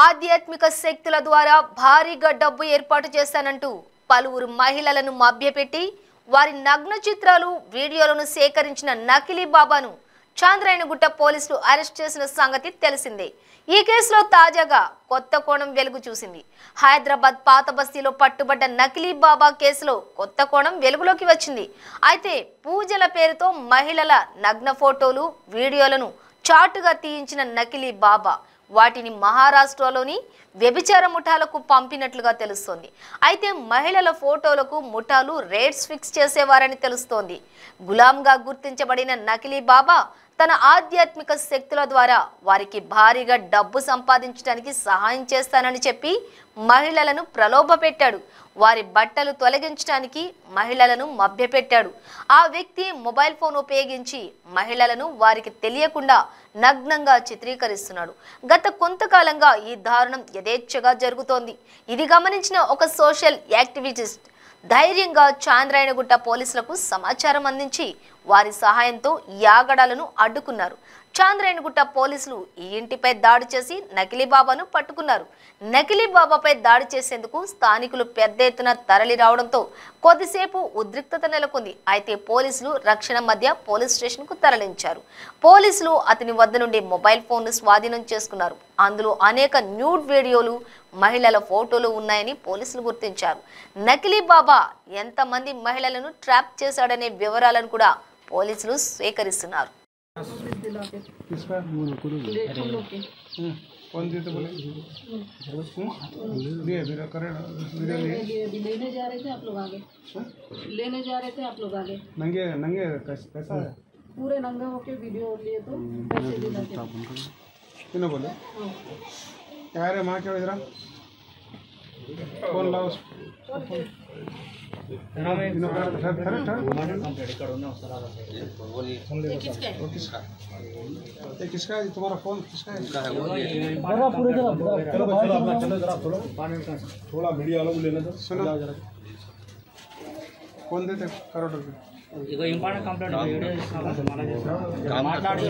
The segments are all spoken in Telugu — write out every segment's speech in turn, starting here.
ఆధ్యాత్మిక శక్తుల ద్వారా భారీగా డబ్బు ఏర్పాటు చేస్తానంటూ పలువురు మహిళలను మభ్యపెట్టి వారి నగ్న చిత్రాలు వీడియోలను సేకరించిన నకిలీ బాబాను చాంద్రాయణగుట్ట పోలీసులు అరెస్ట్ చేసిన సంగతి తెలిసిందే. ఈ కేసులో తాజాగా కొత్త కోణం వెలుగు చూసింది. హైదరాబాద్ పాత బస్తీలో పట్టుబడ్డ నకిలీ బాబా కేసులో కొత్త కోణం వెలుగులోకి వచ్చింది. అయితే పూజల పేరుతో మహిళల నగ్న ఫోటోలు వీడియోలను చాటుగా తీయించిన నకిలీ బాబా వాటిని మహారాష్ట్రలోని వ్యభిచార ముఠాలకు పంపినట్లుగా తెలుస్తోంది. అయితే మహిళల ఫోటోలకు ముఠాలు రేట్స్ ఫిక్స్ చేసేవారని తెలుస్తోంది. గులాంగా గుర్తించబడిన నకిలీ బాబా తన ఆధ్యాత్మిక శక్తుల ద్వారా వారికి భారీగా డబ్బు సంపాదించడానికి సహాయం చేస్తానని చెప్పి మహిళలను ప్రలోభపెట్టాడు. వారి బట్టలు తొలగించడానికి మహిళలను మభ్యపెట్టాడు. ఆ వ్యక్తి మొబైల్ ఫోన్ ఉపయోగించి మహిళలను వారికి తెలియకుండా నగ్నంగా చిత్రీకరిస్తున్నాడు. గత కొంతకాలంగా ఈ దారుణం యథేచ్ఛగా జరుగుతోంది. ఇది గమనించిన ఒక సోషల్ యాక్టివిస్ట్ ధైర్యంగా చాంద్రాయణగుట్ట పోలీసులకు సమాచారం అందించి వారి సహాయంతో యాగడాలను అడ్డుకున్నారు. చాంద్రాయణగుట్ట పోలీసులు ఈ ఇంటిపై దాడి చేసి నకిలీ బాబాను పట్టుకున్నారు. నకిలీ బాబాపై దాడి చేసేందుకు స్థానికులు పెద్ద ఎత్తున తరలి రావడంతో కొద్దిసేపు ఉద్రిక్తత నెలకొంది. అయితే పోలీసులు రక్షణ మధ్య పోలీస్ స్టేషన్కు తరలించారు. పోలీసులు అతని వద్ద నుండి మొబైల్ ఫోన్ను స్వాధీనం చేసుకున్నారు. అందులో అనేక న్యూడ్ వీడియోలు మహిళల ఫోటోలు ఉన్నాయని పోలీసులు గుర్తించారు. నకిలీ బాబా ఎంతమంది మహిళలను ట్రాప్ చేశాడనే వివరాలను కూడా పోలీసులు సేకరిస్తున్నారు. लेने जा रहे थे आप लोग आगे लेने जा रहे थे आप लोग आगे नंगे नंगे कैसा है पूरे नंगा होके वीडियो लिए तो पैसे देना क्यों बोले यार माँ क्या इधर फोन लाओ किसका है तुम्हारा फोन किसका है थोड़ा मीडिया वालों को लेना दो सुनो फोन देते करो ಈಗ ಇಂಪಾರ್ಟೆಂಟ್ ಕಂಪ್ಲೇಂಟ್ ವಿಡಿಯೋ ಮಾತಾಡಿ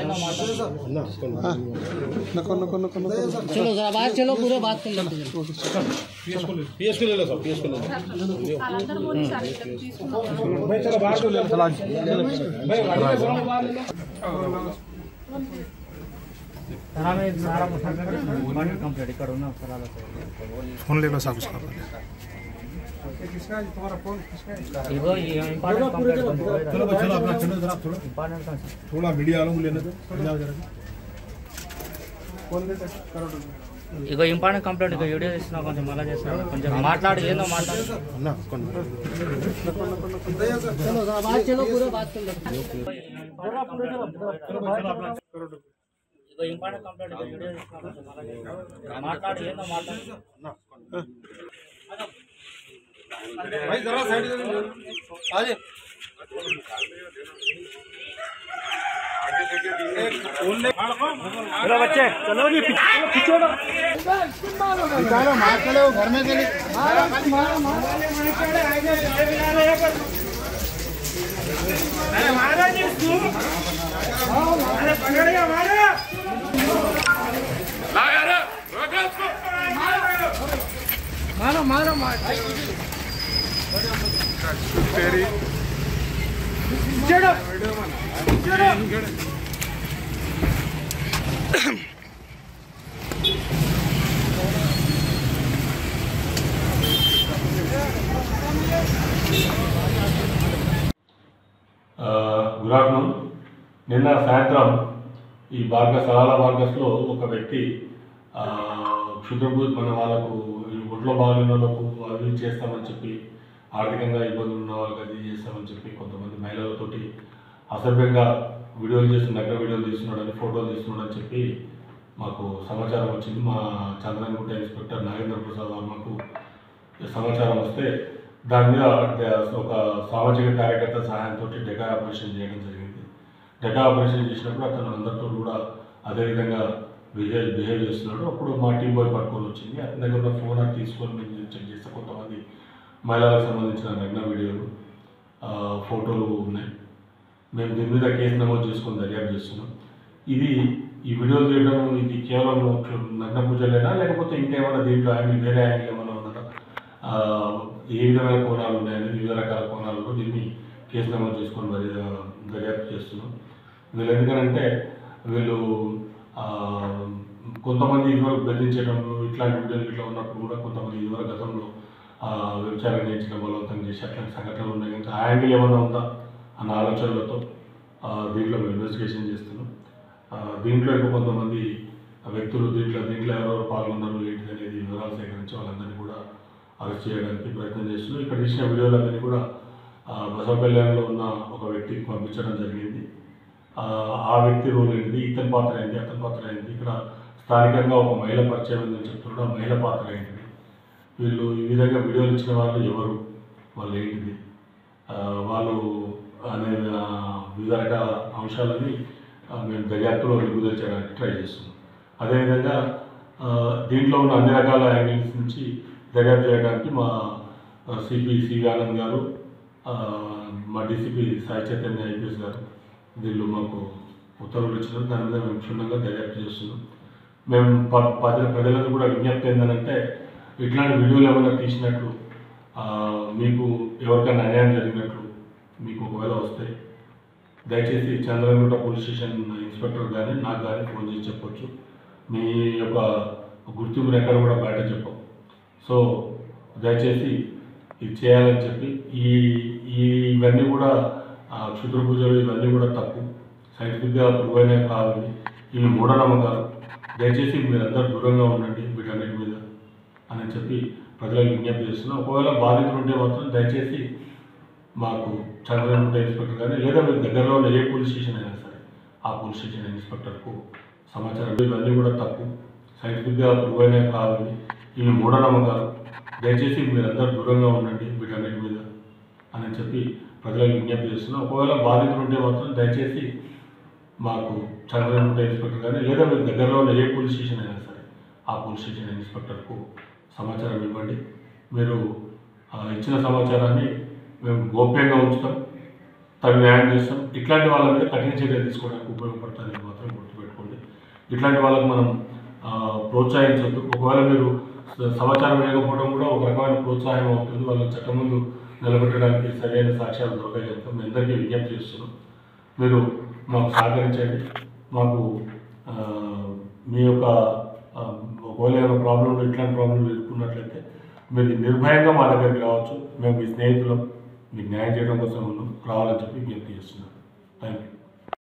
नको नको नको चलो जरा बाहर चलो पूरे बात कर लेते हैं पीएस को ले लो सब पीएस को ले लो भाई चलो बाहर को ले लो चला भाई కంప్లీట్ ఇక్కడ ఉన్న फोन ले लो सब उसका किसका है तुम्हारा फोन किसका है ఇగో ఈ ఇంపార్టెంట్ కంప్లీట్ चलो चलो अपना चलो जरा थोड़ा ఇంపార్టెంట్ थोड़ा मीडिया वालों को लेने दो जाओ जरा फोन देते करो ఇగో ఇంపార్టెంట్ కంప్లీట్ ఇక వీడియో ఇస్తున్నా కొంచెం మళ్ళీ చేస్తున్నా కొంచెం మాట్లాడు ఏందో మాట్లాడు ना चलो जरा बाहर चलो पूरे बात कर लेते हैं ఇగో ఇంపార్టెంట్ కంప్లీట్ ఇక వీడియో ఇస్తున్నా కొంచెం మళ్ళీ చేస్తున్నా మాట్లాడు ఏందో మాట్లాడు भाई जरा साइड आजे चलो बच्चे चलो जी पीछे निकालो मार चलो घर में चले अरे महाराज जी तू अरे पकड़ गया मारो ला यार रोक उसको मारो मारो मार तेरी चलो चलो గుడ్ ఆఫ్టర్నూన్. నిన్న సాయంత్రం ఈ సలాల బార్గస్లో ఒక వ్యక్తి క్షుద్రభూత్ మన వాళ్ళకు ఒంట్లో బాగున్న వాళ్ళకు అవి చేస్తామని చెప్పి ఆర్థికంగా ఇబ్బందులు ఉన్న వాళ్ళకి అది చేస్తామని చెప్పి కొంతమంది మహిళలతోటి అసభ్యంగా వీడియోలు చేస్తున్న దగ్గర వీడియోలు తీస్తున్నాడని ఫోటోలు తీస్తున్నాడని చెప్పి మాకు సమాచారం వచ్చింది. మా చంద్రాయణగుట్ట ఇన్స్పెక్టర్ నాగేంద్ర ప్రసాద్ వర్మకు సమాచారం వస్తే దాని మీద ఒక సామాజిక కార్యకర్త సహాయంతో డెకా ఆపరేషన్ చేయడం జరిగింది. డెకా ఆపరేషన్ చేసినప్పుడు అతను అందరితో కూడా అదేవిధంగా బిహేవ్ చేస్తున్నాడు. అప్పుడు మా టీం బాయ్ పట్టుకొని వచ్చింది. అతని దగ్గర ఉన్న ఫోన్ అది తీసుకొని మేము చెక్ చేస్తే కొంతమంది మహిళలకు సంబంధించిన నగ్న వీడియోలు ఫోటోలు ఉన్నాయి. మేము దీని మీద కేసు నమోదు చేసుకొని దర్యాప్తు చేస్తున్నాం. ఇది ఈ వీడియోలు తీయడం ఇది కేవలం నగ్న పూజలేనా, లేకపోతే ఇంకేమైనా దీంట్లో యాంగిల్ వేరే యాంగిల్ ఏమైనా ఉన్నదా, ఏ విధమైన కోణాలు ఉన్నాయని వివిధ రకాల కోణాలలో దీన్ని కేసు నమోదు చేసుకొని మరి దర్యాప్తు చేస్తున్నాం. వీళ్ళు ఎందుకంటే వీళ్ళు కొంతమంది ఇదివరకు బెదిరించడం ఇట్లాంటి వీడియోలు ఇట్లా ఉన్నప్పుడు కూడా కొంతమంది ఇదివరకు గతంలో వ్యభిచారం చేయించడం బలవంతం చేసి అట్లాంటి సంఘటనలు ఉన్నాయి. కనుక ఆ యాంగిల్ ఏమైనా ఉందా అన్న ఆలోచనలతో దీంట్లో మేము ఇన్వెస్టిగేషన్ చేస్తున్నాం. దీంట్లో ఇంకా కొంతమంది వ్యక్తులు దీంట్లో ఎవరెవరు పాల్గొన్నారు ఏంటి అనేది వివరాలు సేకరించి వాళ్ళందరినీ కూడా అరెస్ట్ చేయడానికి ప్రయత్నం చేస్తున్నాం. ఇక్కడ తీసిన వీడియోలన్నీ కూడా బసవ కళ్యాణ్లో ఉన్న ఒక వ్యక్తికి పంపించడం జరిగింది. ఆ వ్యక్తి రోల్ ఏంటిది, ఇతని పాత్ర ఏంటి, అతని పాత్ర ఏంటి, ఇక్కడ స్థానికంగా ఒక మహిళ పరిచయం ఉందని చెప్తున్నాడు, ఆ మహిళ పాత్ర ఏంటిది, వీళ్ళు ఈ విధంగా వీడియోలు ఇచ్చిన వాళ్ళు ఎవరు, వాళ్ళు ఏంటిది, వాళ్ళు అనే వివిధ రకాల అంశాలని మేము దర్యాప్తులో నిలుపుదర్చడానికి ట్రై చేస్తున్నాం. అదేవిధంగా దీంట్లో ఉన్న అన్ని రకాల యాంగిల్స్ నుంచి దర్యాప్తు చేయడానికి మా సిపి ఆనంద్ గారు, మా డీసీపీ సాయి చైతన్య ఐపీఎస్ గారు దీనిలో మాకు ఉత్తర్వులు ఇచ్చినారు. దాని మీద మేము క్షుణ్ణంగా దర్యాప్తు చేస్తున్నాం. మేము ప్రజలకు కూడా విజ్ఞప్తి ఏంటంటే ఇట్లాంటి వీడియోలు ఏమైనా తీసినట్లు మీకు ఎవరికైనా అన్యాయం జరిగినట్లు మీకు ఒకవేళ వస్తే దయచేసి చంద్రగుట్ట పోలీస్ స్టేషన్ ఇన్స్పెక్టర్ కానీ నాకు కానీ ఫోన్ చేసి చెప్పొచ్చు. మీ యొక్క గుర్తింపుని ఎక్కడ కూడా బయట చెప్పం. సో దయచేసి ఇది చేయాలని చెప్పి ఇవన్నీ కూడా క్షుద్ర పూజలు ఇవన్నీ కూడా తప్పు, సైంటిఫిక్గా ప్రూవ్ అయినా కావాలి, ఇవి మూఢనమ్మకాలు. దయచేసి మీరందరూ దూరంగా ఉండండి వీటన్నిటి మీద అని చెప్పి ప్రజలకు విజ్ఞప్తి చేస్తున్నాం. ఒకవేళ బాధితులు ఉంటే మాత్రం దయచేసి మాకు చంద్రగుట్ట ఇన్స్పెక్టర్ కానీ లేదా మీకు దగ్గరలో ఉన్న ఏ పోలీస్ స్టేషన్ అయినా సరే ఆ పోలీస్ స్టేషన్ ఇన్స్పెక్టర్కు సమాచారం. ఇవన్నీ కూడా తప్పు, సైంటిఫిక్గా ప్రూవ్ అయినా కావాలి, ఇవి మూఢనమ్మకాలు. దయచేసి మీరందరూ దూరంగా ఉండండి వీటన్నిటి మీద అని చెప్పి ప్రజలకు విజ్ఞప్తి చేస్తున్నాం. ఒకవేళ బాధితులు ఉంటే మాత్రం దయచేసి మాకు చంద్రగుట్ట ఇన్స్పెక్టర్ కానీ లేదా మీకు దగ్గరలో ఉన్న ఏ పోలీస్ స్టేషన్ అయినా సరే ఆ పోలీస్ స్టేషన్ ఇన్స్పెక్టర్కు సమాచారం ఇవ్వండి. మీరు ఇచ్చిన సమాచారాన్ని మేము గోప్యంగా ఉంచుతాం, తగు న్యాయం చేస్తాం. ఇట్లాంటి వాళ్ళ మీద కఠిన చర్యలు తీసుకోవడానికి ఉపయోగపడతానికి మాత్రం గుర్తుపెట్టుకోండి. ఇట్లాంటి వాళ్ళకు మనం ప్రోత్సహించద్దు. ఒకవేళ మీరు సమాచారం వేయకపోవడం కూడా ఒక రకమైన ప్రోత్సాహం అవుతుంది. వాళ్ళని చట్టం ముందు నిలబెట్టడానికి సరైన సాక్ష్యాలు దొరకగలుగుతాం. మీ అందరికీ విజ్ఞప్తి చేస్తున్నాం. మీరు మాకు సహకరించండి. మాకు మీ యొక్క ఒకవేళ ఏమైనా ప్రాబ్లంలు ఇట్లాంటి ప్రాబ్లంలు ఎదుర్కొన్నట్లయితే మీరు నిర్భయంగా మా దగ్గరికి రావచ్చు. మేము మీ స్నేహితులం, మీకు న్యాయం చేయడం కోసం ఉన్నాం, రావాలని చెప్పి విజ్ఞప్తి చేస్తున్నాం. Thank you.